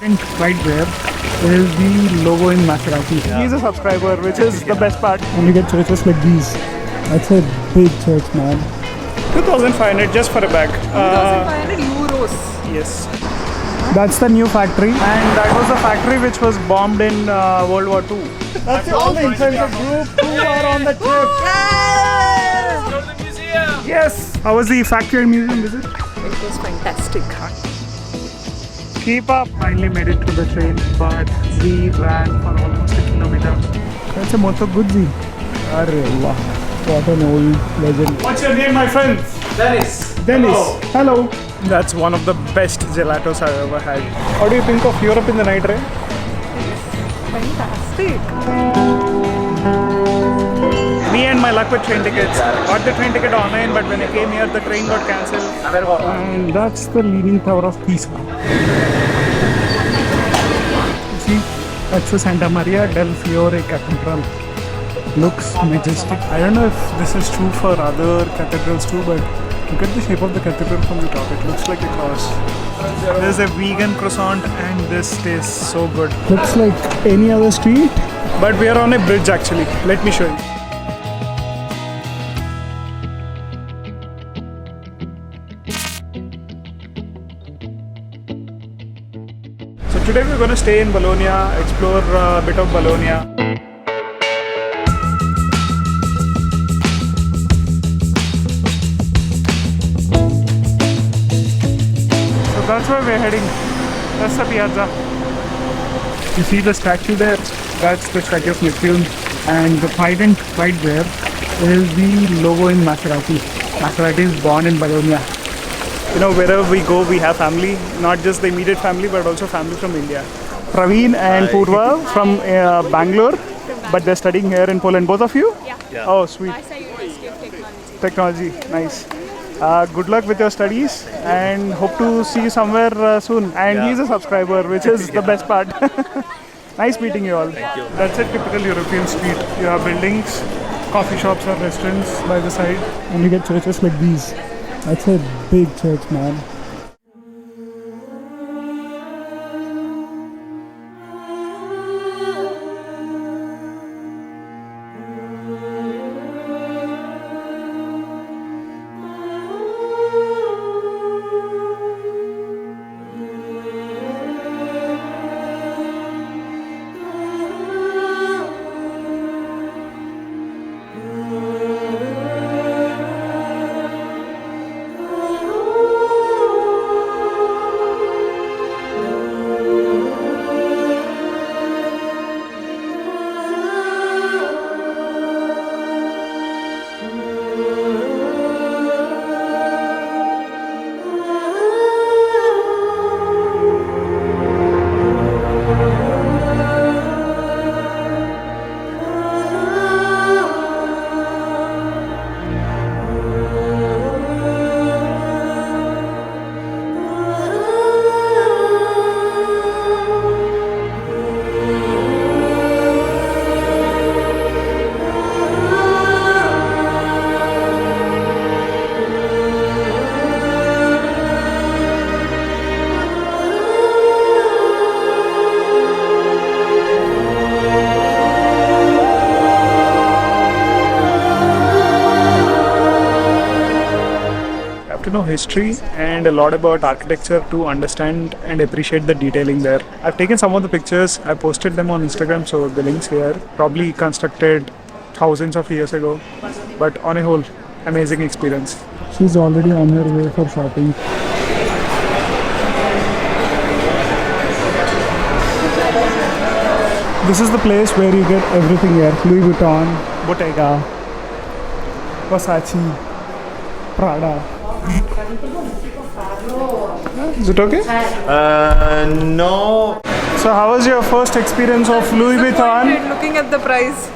And right there is the logo in Maserati. Yeah. He's a subscriber, which is the best part. And you get churches like these. That's a big church, man. 2,500 just for a bag. 2,500 euros. Yes. That's the new factory. And that was the factory which was bombed in World War II. That's the only incentive group who are on the trip. Yes! Go to the museum! Yes. How was the factory and museum visit? It was fantastic. Keep up. Finally made it to the train, but we ran for almost a kilometer. That's a Moto Guzzi. Arre, wow. What an old legend. What's your name, my friends? Dennis. Hello. That's one of the best gelatos I've ever had. How do you think of Europe in the night, Ray? Fantastic. Me and my luck with train tickets. Got the train ticket online, but when I came here, the train got cancelled. And that's the Leaning Tower of Pisa. You see, that's the Santa Maria del Fiore Cathedral. Looks majestic. I don't know if this is true for other cathedrals too, but look at the shape of the cathedral from the top. It looks like a cross. There's a vegan croissant and this tastes so good. Looks like any other street. But we are on a bridge actually. Let me show you. So today we're going to stay in Bologna, explore a bit of Bologna. That's where we're heading. That's the piazza. You see the statue there? That's the statue of Neptune. And the trident right there is the logo in Maserati. Maserati is born in Bologna. You know, wherever we go, we have family. Not just the immediate family, but also family from India. Praveen and Purva from Bangalore, but they're studying here in Poland. Both of you? Yeah. Oh, sweet. Pisa University of Technology. Technology, nice. Good luck with your studies and hope to see you somewhere soon. And he's a subscriber, which is the best part. Nice meeting you all. Thank you. That's a typical European street. You have buildings, coffee shops or restaurants by the side. And you get churches like these. That's a big church, man. To know history and a lot about architecture to understand and appreciate the detailing there. I've taken some of the pictures, I posted them on Instagram, so the links here. Probably constructed thousands of years ago, but on a whole, amazing experience. She's already on her way for shopping. This is the place where you get everything here. Louis Vuitton, Bottega, Versace, Prada. Is it okay? No. So how was your first experience of Louis Vuitton? Looking at the price.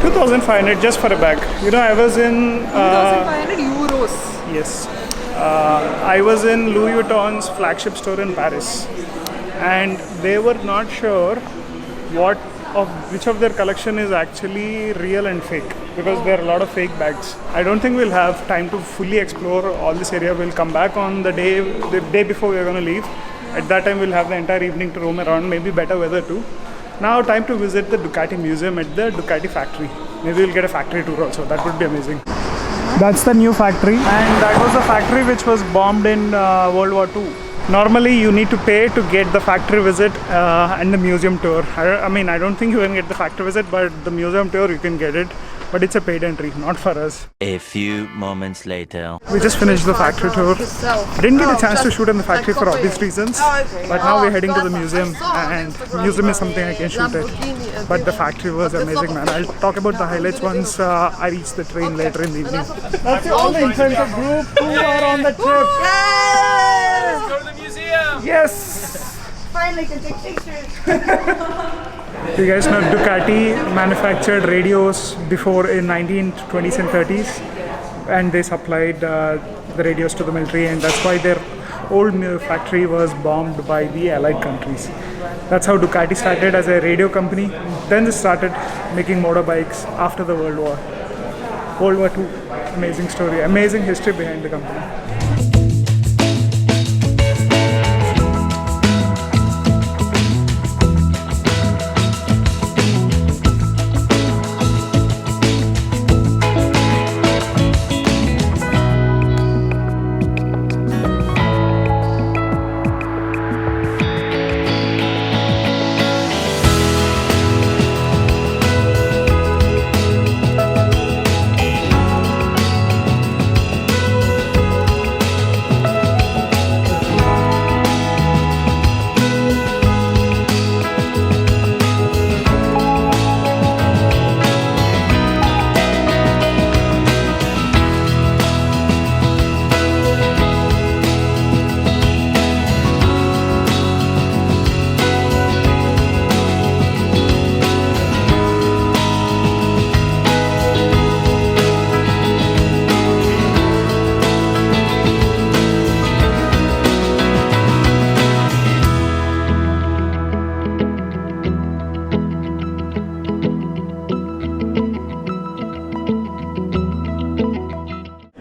2,500 just for a bag. You know, I was in... 2,500 euros. Yes. I was in Louis Vuitton's flagship store in Paris. And they were not sure which of their collection is actually real and fake, because there are a lot of fake bags. I don't think we'll have time to fully explore all this area. We'll come back on the day before we're going to leave At that time, we'll have the entire evening to roam around, maybe better weather too. Now, time to visit the Ducati Museum at the Ducati factory. Maybe we'll get a factory tour also. That would be amazing. That's the new factory, and that was the factory which was bombed in World War II. Normally, you need to pay to get the factory visit and the museum tour. I mean, I don't think you can get the factory visit, but the museum tour you can get it. But it's a paid entry, not for us. A few moments later. We just finished the factory tour. Didn't get a chance to shoot in the factory for obvious reasons. But now we're heading to the museum, and museum is something I can shoot at. But the factory was amazing, man. I'll talk about the highlights once I reach the train later in the evening. That's the only Untitled group who are on the trip. Let's go to the museum! Yes! Finally can take pictures. You guys know Ducati manufactured radios before in 1920s and 30s, and they supplied the radios to the military, and that's why their old factory was bombed by the Allied countries. That's how Ducati started as a radio company. Then they started making motorbikes after the World War. World War II. Amazing story, amazing history behind the company.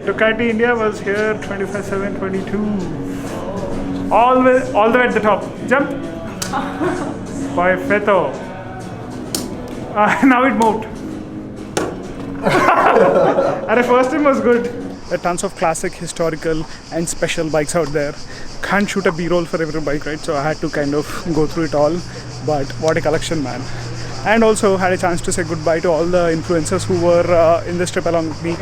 Ducati India was here 25/7/22. All the way at the top. Jump! Perfetto. Now it moved. At first time was good. There are tons of classic, historical and special bikes out there. Can't shoot a B-roll for every bike, right? So I had to kind of go through it all. But what a collection, man. And also had a chance to say goodbye to all the influencers who were in this trip along with me.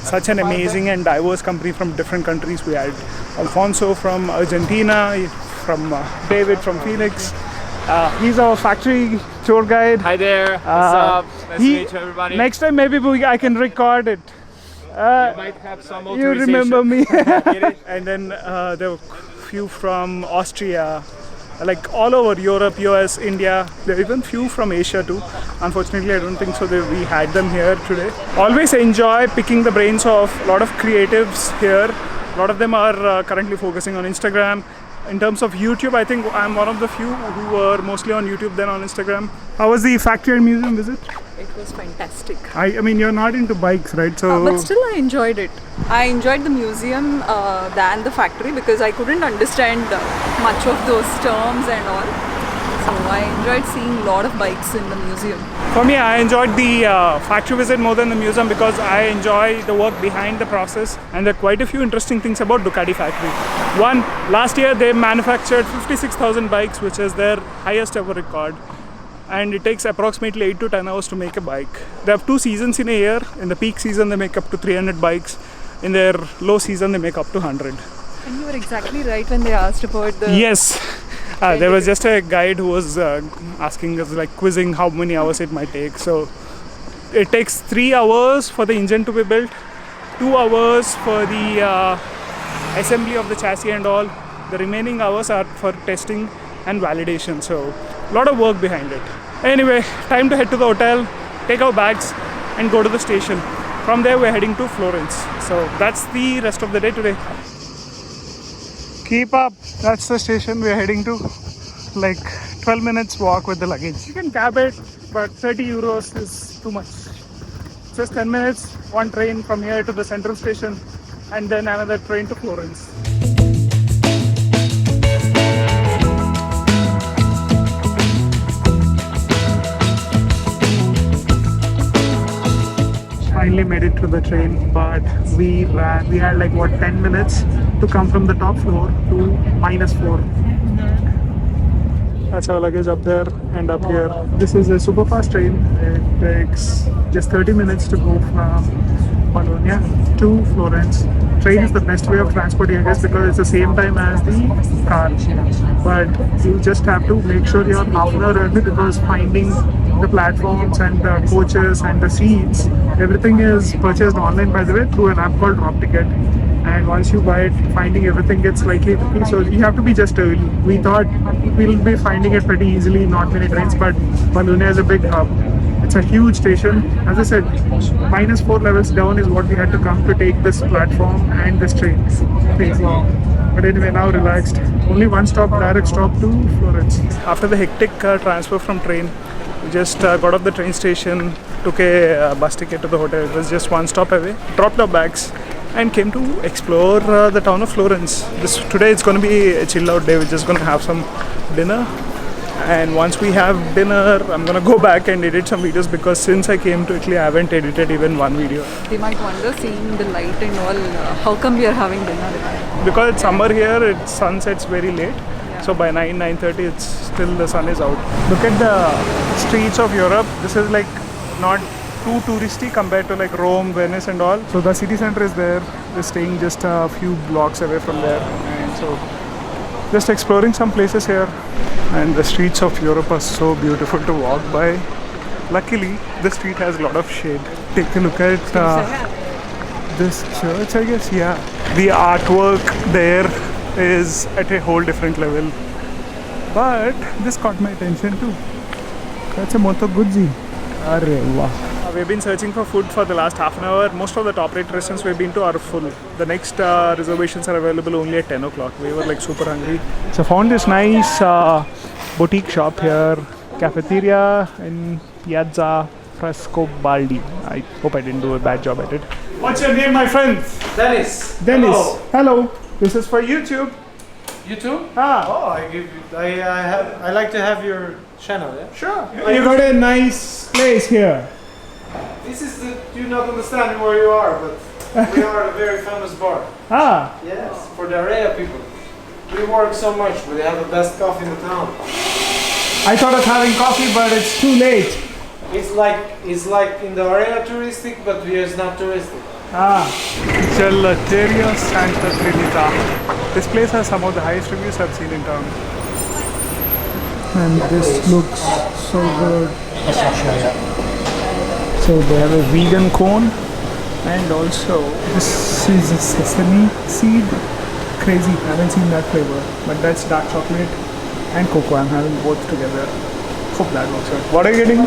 Such an amazing and diverse company from different countries. We had Alfonso from Argentina, from David from Phoenix. He's our factory tour guide. Hi there, what's up? Nice to meet you, everybody. Next time maybe I can record it. You might have some You authorization. remember me. Get it? And then there were few from Austria, like all over Europe, US, India. There are even few from Asia too. Unfortunately, I don't think so that we had them here today. Always enjoy picking the brains of a lot of creatives here. A lot of them are currently focusing on Instagram. In terms of YouTube, I think I'm one of the few who were mostly on YouTube than on Instagram. How was the factory and museum visit? It was fantastic. I mean, you're not into bikes, right? So, But still I enjoyed it. I enjoyed the museum than the factory because I couldn't understand much of those terms and all. So I enjoyed seeing a lot of bikes in the museum. for me, I enjoyed the factory visit more than the museum because I enjoy the work behind the process, and there are quite a few interesting things about Ducati factory. One, last year they manufactured 56,000 bikes, which is their highest ever record. And it takes approximately 8 to 10 hours to make a bike. They have 2 seasons in a year. In the peak season, they make up to 300 bikes. In their low season, they make up to 100. And you were exactly right when they asked about the... Yes. There was just a guide who was asking us, like quizzing how many hours it might take. So it takes 3 hours for the engine to be built, 2 hours for the assembly of the chassis and all. The remaining hours are for testing and validation. So a lot of work behind it. Anyway, time to head to the hotel, take our bags and go to the station. From there we're heading to Florence. So that's the rest of the day today. Keep up, that's the station we're heading to. Like 12 minutes walk with the luggage. You can cab it, but 30 euros is too much. Just 10 minutes, one train from here to the central station and then another train to Florence. finally made it to the train, but we ran. We had like what 10 minutes to come from the top floor to -4. That's our luggage up there and up here. This is a super fast train. It takes just 30 minutes to go from Bologna to Florence. Train is the best way of transporting, I guess, because it's the same time as the car. But you just have to make sure you're half an hour early, because finding the platforms and the coaches and the seats, everything is purchased online, by the way, through an app called Drop Ticket. And once you buy it, finding everything gets slightly tricky, so you have to be just early. We thought we'll be finding it pretty easily, not many trains, but Bologna is a big hub. It's a huge station. As I said, -4 levels down is what we had to come to take this platform and this train. Crazy. But anyway, now relaxed. Only one stop, direct stop to Florence. After the hectic transfer from train, we just got off the train station, took a bus ticket to the hotel. It was just one stop away. Dropped our bags and came to explore the town of Florence. Today it's going to be a chill out day. We're just going to have some dinner, and once we have dinner, I'm going to go back and edit some videos, because since I came to Italy I haven't edited even one video. They might wonder, seeing the light and all, how come we are having dinner? Because it's summer here, sun sets very late. So by 9:30 it's still the sun is out. Look at the streets of Europe. This is like not too touristy compared to like Rome, Venice and all. So the city center is there. We're staying just a few blocks away from there, and so just exploring some places here. And the streets of Europe are so beautiful to walk by. Luckily the street has a lot of shade. Take a look at this church, I guess. Yeah, the artwork there is at a whole different level, but this caught my attention too. That's a Moto Guzzi. Arre wow. We've been searching for food for the last half an hour. Most of the top rate restaurants we've been to are full. The next reservations are available only at 10 o'clock. We were like super hungry. So found this nice boutique shop here, cafeteria in Piazza Frescobaldi. I hope I didn't do a bad job at it. What's your name, my friend? Dennis. Dennis. Hello. This is for YouTube. YouTube? Ah, Oh, I like to have your channel, yeah? sure. You got a nice place here. This is you not understanding where you are, but we are a very famous bar. Ah, Yes, for the area people. We work so much, we have the best coffee in the town. I thought of having coffee, but it's too late. It's like in the area touristic, but we is not touristic. Ah, Gelateria Santa Trinita. This place has some of the highest reviews I've seen in town. And this looks so good. So they have a vegan cone, and also this is a sesame seed. Crazy, I haven't seen that flavor. But that's dark chocolate and cocoa. I'm having both together. Hope that works out. What are you getting?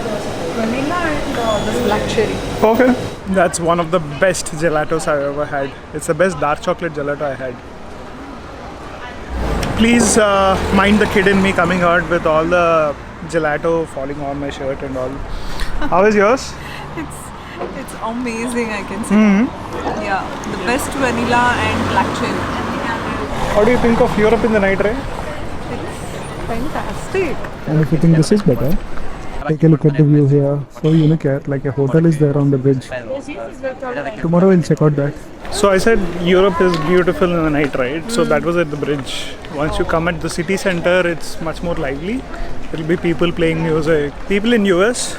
Vanilla and this black cherry. Okay. That's one of the best gelatos I've ever had. It's the best dark chocolate gelato I had. Please mind the kid in me coming out with all the gelato falling on my shirt and all. How is yours? It's amazing, I can say. Yeah, the best vanilla and black cherry. What do you think of Europe in the night, Ray? It's fantastic. And if you think this is better, take a look at the view here. So unique here, like a hotel is there on the bridge. Tomorrow we'll check out that. So I said Europe is beautiful in the night, right? So that was at the bridge. Once you come at the city center, it's much more lively. There'll be people playing music. People in US,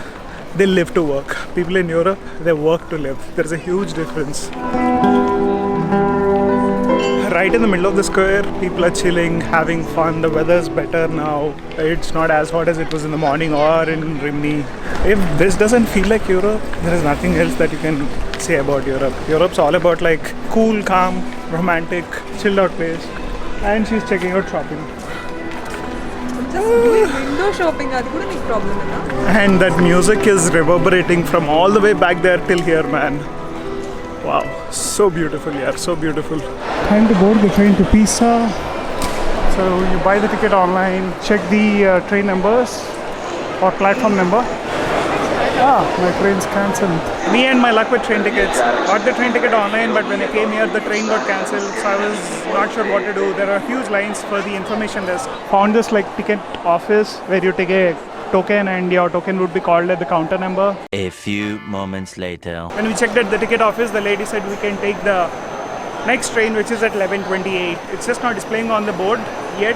they live to work. People in Europe, they work to live. There's a huge difference. Right in the middle of the square, people are chilling, having fun. The weather's better now. It's not as hot as it was in the morning or in Rimini. If this doesn't feel like Europe, there is nothing else that you can say about Europe. Europe's all about like cool, calm, romantic, chilled out place. And she's checking out shopping. Just doing window shopping, that's not a problem. And that music is reverberating from all the way back there till here, man. Wow, so beautiful, yeah, so beautiful. Time to board the train to Pisa. So you buy the ticket online, check the train numbers or platform number. Ah, my train's cancelled. Me and my luck with train tickets. Got the train ticket online, but when I came here, the train got cancelled, so I was not sure what to do. There are huge lines for the information desk. Found this like ticket office where you take a token, and your token would be called at the counter number. A few moments later. When we checked at the ticket office, the lady said we can take the next train, which is at 11:28. It's just not displaying on the board yet,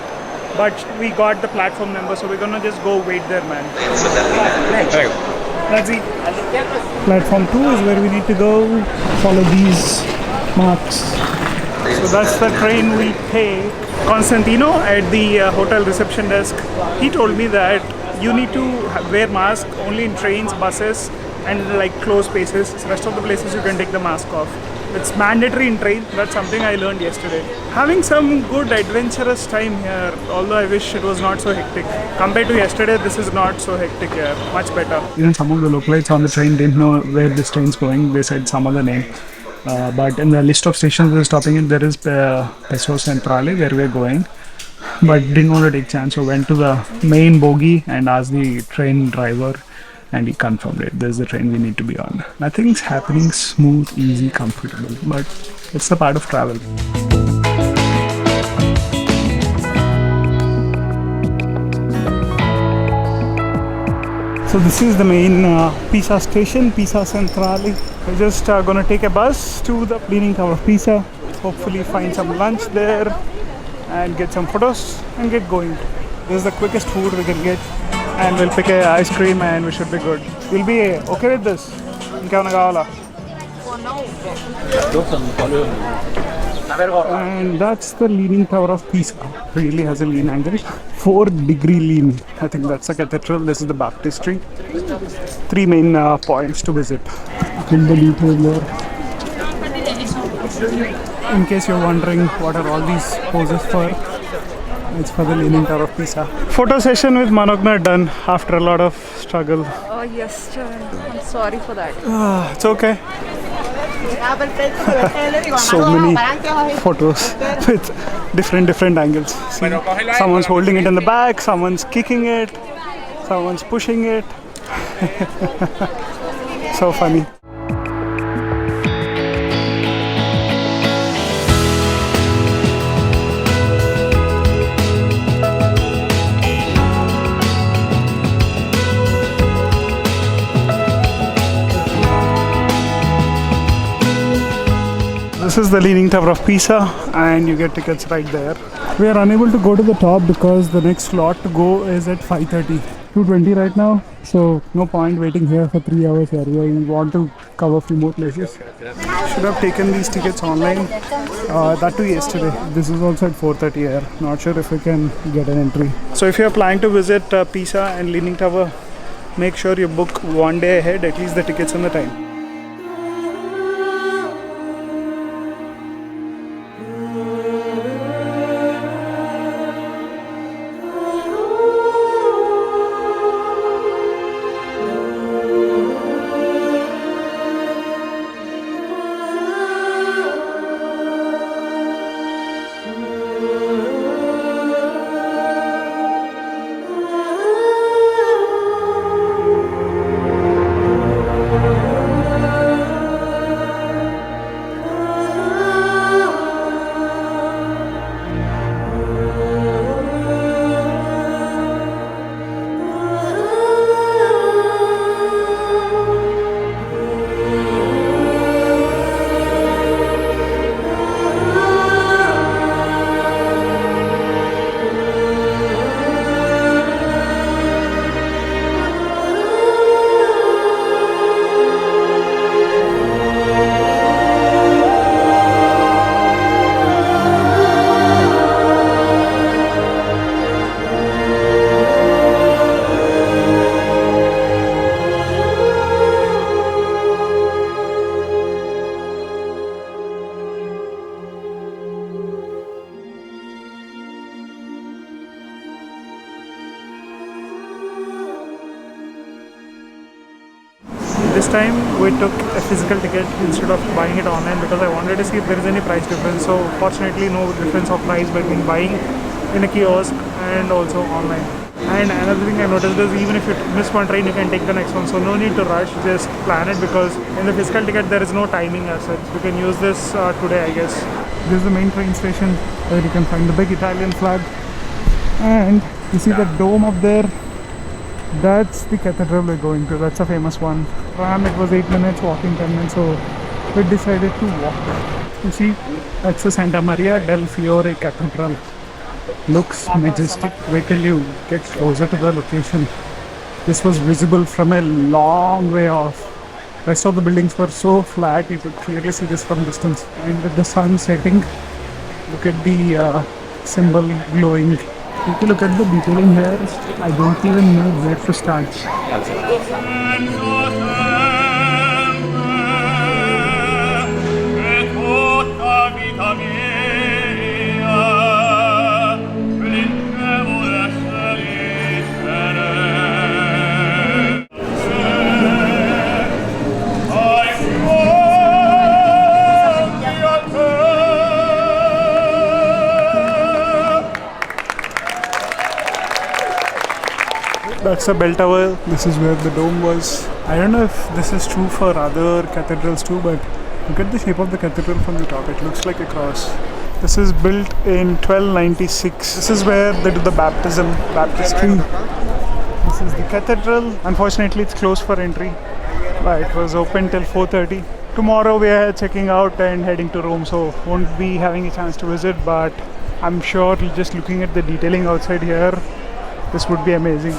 but we got the platform number, so we're gonna just go wait there, man. That's it. Platform 2 is where we need to go. Follow these marks. So that's the train we take. Constantino at the hotel reception desk, he told me that you need to wear mask only in trains, buses, and like closed spaces. Rest of the places you can take the mask off. It's mandatory in train. That's something I learned yesterday. Having some good adventurous time here, although I wish it was not so hectic. Compared to yesterday, this is not so hectic here. Much better. Even some of the localites on the train didn't know where this train's going. They said some other name. But in the list of stations we're stopping in, there is Pisa Centrale where we're going. But didn't want to take chance, so went to the main bogie and asked the train driver, and he confirmed it. This is the train we need to be on. Nothing's happening smooth, easy, comfortable, but it's a part of travel. So this is the main Pisa station, Pisa Centrale. We're just gonna take a bus to the Leaning Tower of Pisa. Hopefully find some lunch there and get some photos and get going. This is the quickest food we can get, and we'll pick a ice cream and we should be good. We'll be okay with this. Inka kavala. And that's the Leaning Tower of Pisa. Really has a lean angle. 4-degree lean. I think that's the cathedral. This is the baptistry. 3 main points to visit. In the detail there. In case you're wondering what are all these poses for, it's for the Leaning Tower of Pisa. Photo session with Manogna done after a lot of struggle. Oh yes, Charan. I'm sorry for that. It's okay. So many photos with different angles. See, someone's holding it in the back, someone's kicking it, someone's pushing it. So funny. This is the Leaning Tower of Pisa, and you get tickets right there. We are unable to go to the top because the next slot to go is at 5:30. 2:20 right now, so no point waiting here for 3 hours here. We want to cover a few more places. Should have taken these tickets online. That too yesterday. This is also at 4:30 here. Not sure if we can get an entry. So if you are planning to visit Pisa and Leaning Tower, make sure you book 1 day ahead, at least the tickets and the time. This time we took a physical ticket instead of buying it online because I wanted to see if there is any price difference. So fortunately no difference of price between buying in a kiosk and also online. And another thing I noticed is even if you miss one train, you can take the next one. So no need to rush, just plan it, because in the physical ticket there is no timing as such. You can use this today, I guess. This is the main train station where you can find the big Italian flag. And you see the dome up there. That's the cathedral we're going to. That's a famous one. Ram, it was 8 minutes, walking 10 minutes, so we decided to walk. You see, that's the Santa Maria del Fiore Cathedral. Looks majestic. Wait till you get closer to the location. This was visible from a long way off. Rest of the buildings were so flat, you could clearly see this from distance. And with the sun setting, look at the symbol glowing. If you look at the detailing here, I don't even know where to start. That's the bell tower. This is where the dome was. I don't know if this is true for other cathedrals too, but look at the shape of the cathedral from the top. It looks like a cross. This is built in 1296. This is where they do the baptistry. This is the cathedral. Unfortunately, it's closed for entry, but it was open till 4:30. Tomorrow we are checking out and heading to Rome, so won't be having a chance to visit, but I'm sure just looking at the detailing outside here, this would be amazing.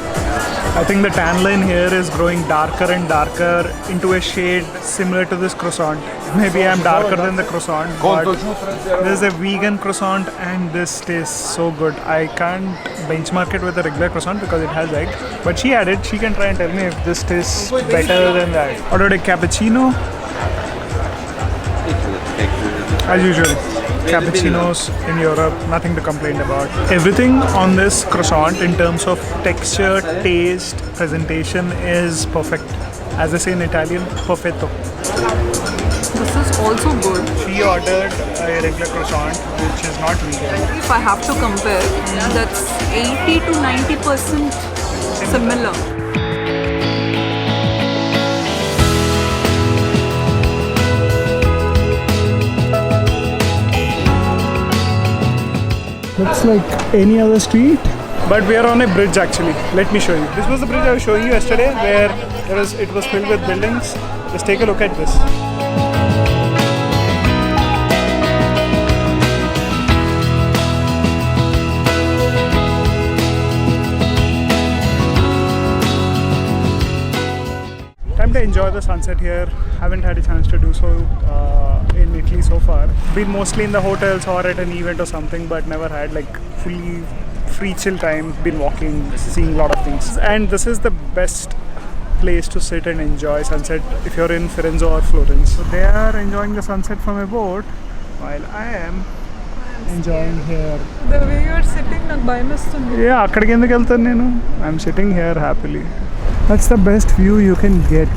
I think the tan line here is growing darker and darker into a shade similar to this croissant. Maybe I'm darker than the croissant, but there's a vegan croissant and this tastes so good. I can't benchmark it with a regular croissant because it has egg, but she had it. She can try and tell me if this tastes better than that. Ordered a cappuccino. As usual. Cappuccinos in Europe, nothing to complain about. Everything on this croissant in terms of texture, taste, presentation is perfect. As I say in Italian, perfetto. This is also good. She ordered a regular croissant which is not vegan. If I have to compare, that's 80 to 90% similar. Looks like any other street. But we are on a bridge actually. Let me show you. This was the bridge I was showing you yesterday where it was filled with buildings. Just take a look at this. Time to enjoy the sunset here. Haven't had a chance to do so in Italy so far. Been mostly in the hotels or at an event or something, but never had like fully free chill time. Been walking, seeing a lot of things. And this is the best place to sit and enjoy sunset if you're in Florence or Florence. So they are enjoying the sunset from a boat while I am enjoying here. The way you're sitting, నాకు భయం వేస్తుంది. Yeah, అక్కడికి ఎందుకు వెళ్తాను నేను? I'm sitting here happily. That's the best view you can get